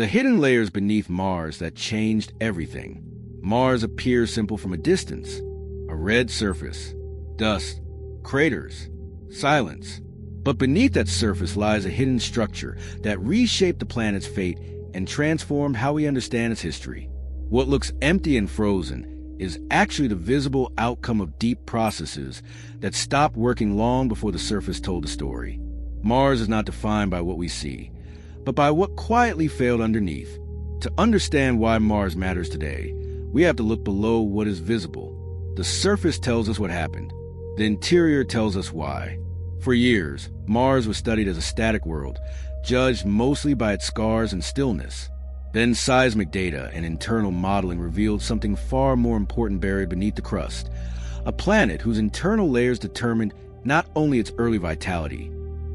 The hidden layers beneath Mars that changed everything. Mars appears simple from a distance. A red surface, dust, craters, silence. But beneath that surface lies a hidden structure that reshaped the planet's fate and transformed how we understand its history. What looks empty and frozen is actually the visible outcome of deep processes that stopped working long before the surface told the story. Mars is not defined by what we see, but by what quietly failed underneath. To understand why Mars matters today, we have to look below what is visible. The surface tells us what happened. The interior tells us why. For years, Mars was studied as a static world, judged mostly by its scars and stillness. Then seismic data and internal modeling revealed something far more important buried beneath the crust, a planet whose internal layers determined not only its early vitality,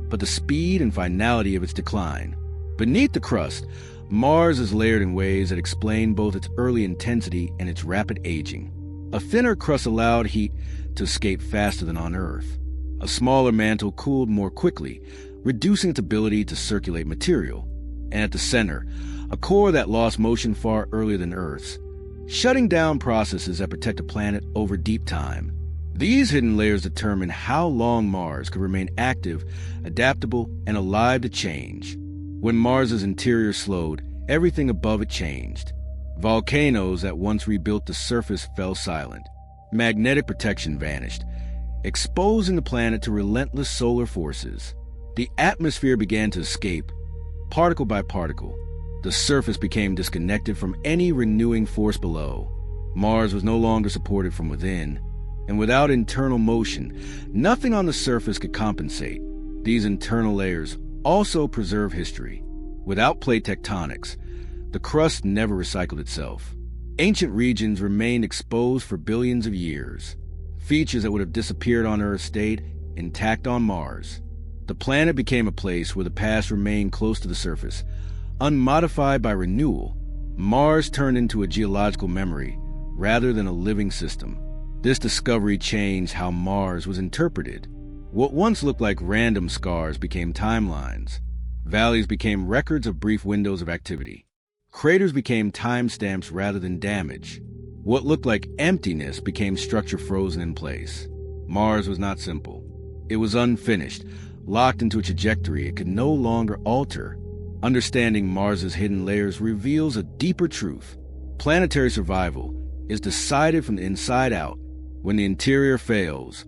but the speed and finality of its decline. Beneath the crust, Mars is layered in ways that explain both its early intensity and its rapid aging. A thinner crust allowed heat to escape faster than on Earth. A smaller mantle cooled more quickly, reducing its ability to circulate material. And at the center, a core that lost motion far earlier than Earth's, shutting down processes that protect a planet over deep time. These hidden layers determine how long Mars could remain active, adaptable, and alive to change. When Mars's interior slowed, everything above it changed. Volcanoes that once rebuilt the surface fell silent. Magnetic protection vanished, exposing the planet to relentless solar forces. The atmosphere began to escape, particle by particle. The surface became disconnected from any renewing force below. Mars was no longer supported from within, and without internal motion, nothing on the surface could compensate. These internal layers also preserve history. Without plate tectonics, the crust never recycled itself. Ancient regions remained exposed for billions of years. Features that would have disappeared on Earth stayed intact on Mars. The planet became a place where the past remained close to the surface, unmodified by renewal. Mars turned into a geological memory rather than a living system. This discovery changed how Mars was interpreted. What once looked like random scars became timelines. Valleys became records of brief windows of activity. Craters became timestamps rather than damage. What looked like emptiness became structure frozen in place. Mars was not simple. It was unfinished, locked into a trajectory it could no longer alter. Understanding Mars's hidden layers reveals a deeper truth. Planetary survival is decided from the inside out. When the interior fails,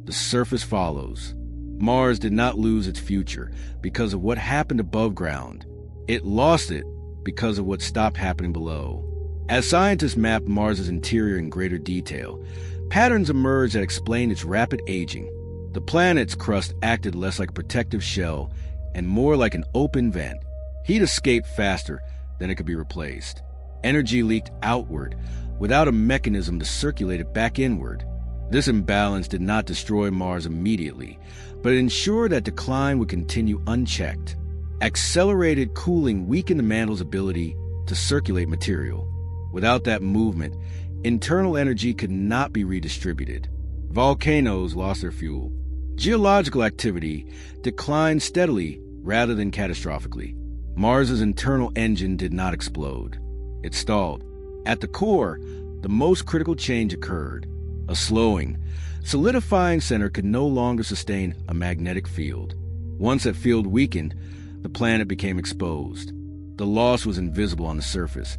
the surface follows. Mars did not lose its future because of what happened above ground. It lost it because of what stopped happening below. As scientists mapped Mars's interior in greater detail, patterns emerged that explained its rapid aging. The planet's crust acted less like a protective shell and more like an open vent. Heat escaped faster than it could be replaced. Energy leaked outward without a mechanism to circulate it back inward. This imbalance did not destroy Mars immediately, but it ensured that decline would continue unchecked. Accelerated cooling weakened the mantle's ability to circulate material. Without that movement, internal energy could not be redistributed. Volcanoes lost their fuel. Geological activity declined steadily rather than catastrophically. Mars's internal engine did not explode. It stalled. At the core, the most critical change occurred. A slowing, solidifying center could no longer sustain a magnetic field. Once that field weakened, the planet became exposed. The loss was invisible on the surface,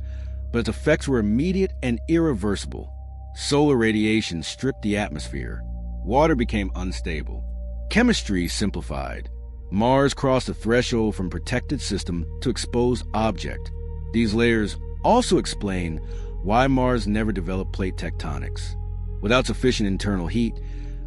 but its effects were immediate and irreversible. Solar radiation stripped the atmosphere. Water became unstable. Chemistry simplified. Mars crossed the threshold from protected system to exposed object. These layers also explain why Mars never developed plate tectonics. Without sufficient internal heat,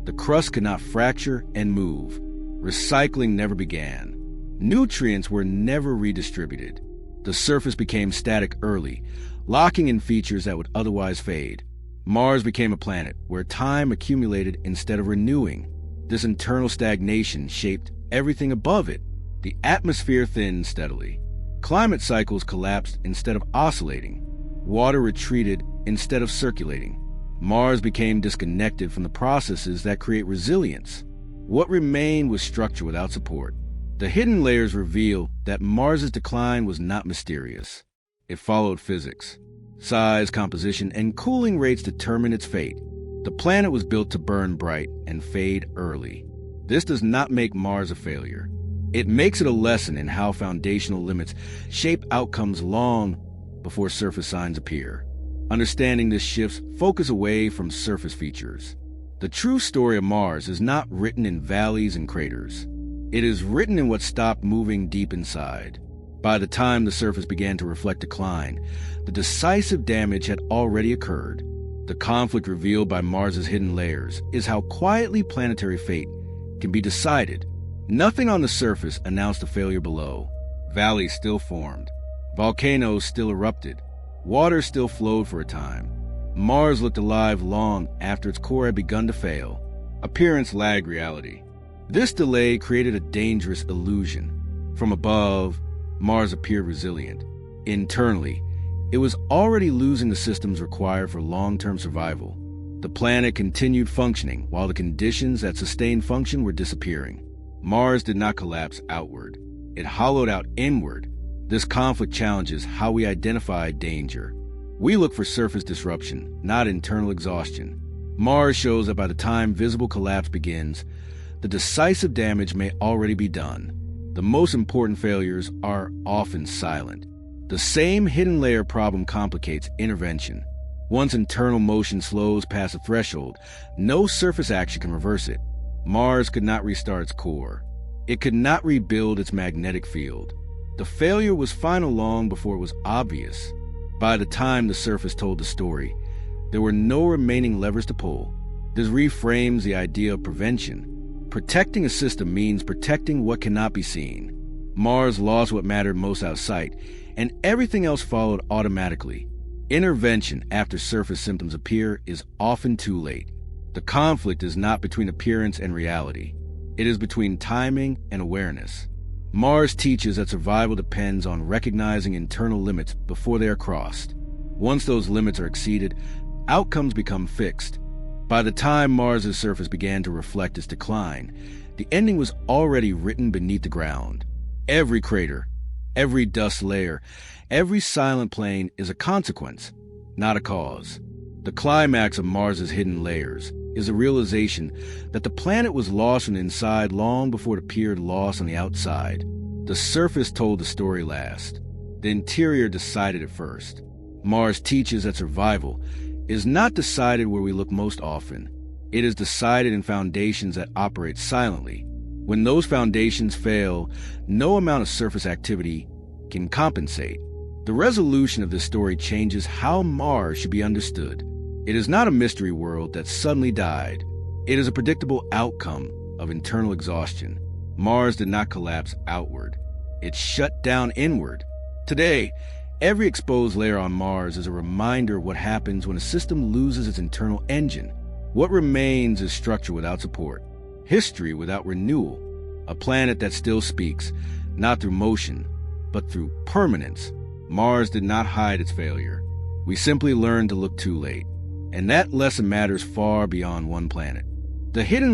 the crust could not fracture and move. Recycling never began. Nutrients were never redistributed. The surface became static early, locking in features that would otherwise fade. Mars became a planet where time accumulated instead of renewing. This internal stagnation shaped everything above it. The atmosphere thinned steadily. Climate cycles collapsed instead of oscillating. Water retreated instead of circulating. Mars became disconnected from the processes that create resilience. What remained was structure without support. The hidden layers reveal that Mars's decline was not mysterious. It followed physics. Size, composition, and cooling rates determined its fate. The planet was built to burn bright and fade early. This does not make Mars a failure. It makes it a lesson in how foundational limits shape outcomes long before surface signs appear. Understanding this shifts focus away from surface features. The true story of Mars is not written in valleys and craters. It is written in what stopped moving deep inside. By the time the surface began to reflect decline, the decisive damage had already occurred. The conflict revealed by Mars's hidden layers is how quietly planetary fate can be decided. Nothing on the surface announced a failure below. Valleys still formed. Volcanoes still erupted. Water still flowed for a time. Mars looked alive long after its core had begun to fail. Appearance lagged reality. This delay created a dangerous illusion. From above, Mars appeared resilient. Internally, it was already losing the systems required for long-term survival. The planet continued functioning while the conditions that sustained function were disappearing. Mars did not collapse outward. It hollowed out inward. This conflict challenges how we identify danger. We look for surface disruption, not internal exhaustion. Mars shows that by the time visible collapse begins, the decisive damage may already be done. The most important failures are often silent. The same hidden layer problem complicates intervention. Once internal motion slows past a threshold, no surface action can reverse it. Mars could not restart its core. It could not rebuild its magnetic field. The failure was final long before it was obvious. By the time the surface told the story, there were no remaining levers to pull. This reframes the idea of prevention. Protecting a system means protecting what cannot be seen. Mars lost what mattered most out of sight, and everything else followed automatically. Intervention after surface symptoms appear is often too late. The conflict is not between appearance and reality. It is between timing and awareness. Mars teaches that survival depends on recognizing internal limits before they are crossed. Once those limits are exceeded, outcomes become fixed. By the time Mars's surface began to reflect its decline, the ending was already written beneath the ground. Every crater, every dust layer, every silent plain is a consequence, not a cause. The climax of Mars's hidden layers is a realization that the planet was lost from the inside long before it appeared lost on the outside. The surface told the story last. The interior decided it first. Mars teaches that survival is not decided where we look most often. It is decided in foundations that operate silently. When those foundations fail, no amount of surface activity can compensate. The resolution of this story changes how Mars should be understood. It is not a mystery world that suddenly died. It is a predictable outcome of internal exhaustion. Mars did not collapse outward. It shut down inward. Today, every exposed layer on Mars is a reminder of what happens when a system loses its internal engine. What remains is structure without support, history without renewal, a planet that still speaks, not through motion, but through permanence. Mars did not hide its failure. We simply learned to look too late. And that lesson matters far beyond one planet. The hidden